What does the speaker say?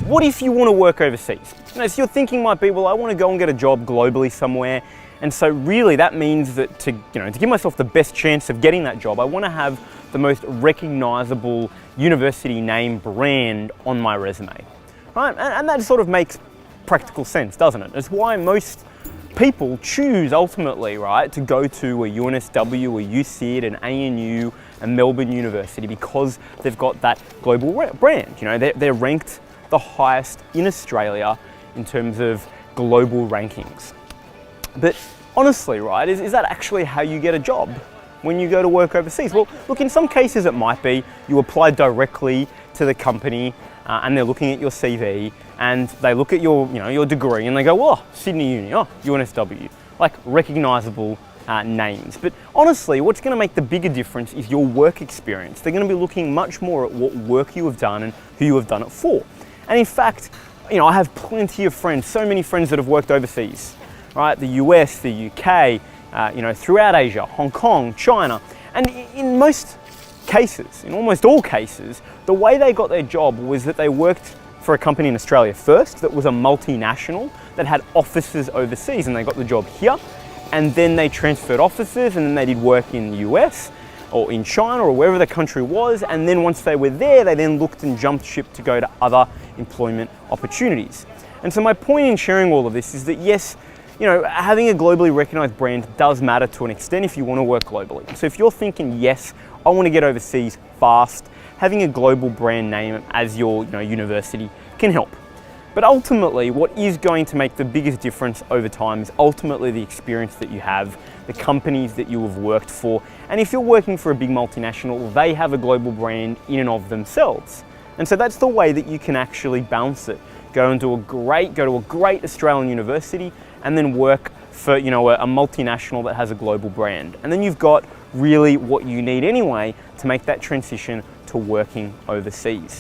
what if you want to work overseas? So your thinking might be, well, I want to go and get a job globally somewhere. And so really that means that to give myself the best chance of getting that job, I want to have the most recognizable university name brand on my resume, right? And that sort of makes practical sense, doesn't it? It's why most people choose ultimately, right, to go to a UNSW, a UCID, an ANU, a Melbourne University, because they've got that global brand. They're ranked the highest in Australia in terms of global rankings. But honestly, right, is that actually how you get a job when you go to work overseas? Well, look, in some cases it might be you apply directly to the company and they're looking at your CV and they look at your degree and they go, well, Sydney Uni, oh, UNSW, like recognizable names. But honestly, what's going to make the bigger difference is your work experience. They're going to be looking much more at what work you have done and who you have done it for. And in fact, I have plenty of friends, so many friends that have worked overseas, right? The US, the UK, throughout Asia, Hong Kong, China. And in most cases, in almost all cases, the way they got their job was that they worked for a company in Australia first that was a multinational that had offices overseas, and they got the job here. And then they transferred offices and then they did work in the US or in China or wherever the country was. And then once they were there, they then looked and jumped ship to go to other employment opportunities. And so my point in sharing all of this is that yes, having a globally recognized brand does matter to an extent if you want to work globally. So if you're thinking, yes, I want to get overseas fast, having a global brand name as your university can help. But ultimately, what is going to make the biggest difference over time is ultimately the experience that you have, the companies that you have worked for. And if you're working for a big multinational, they have a global brand in and of themselves. And so that's the way that you can actually balance it. Go to a great Australian university and then work for a multinational that has a global brand. And then you've got really what you need anyway to make that transition to working overseas.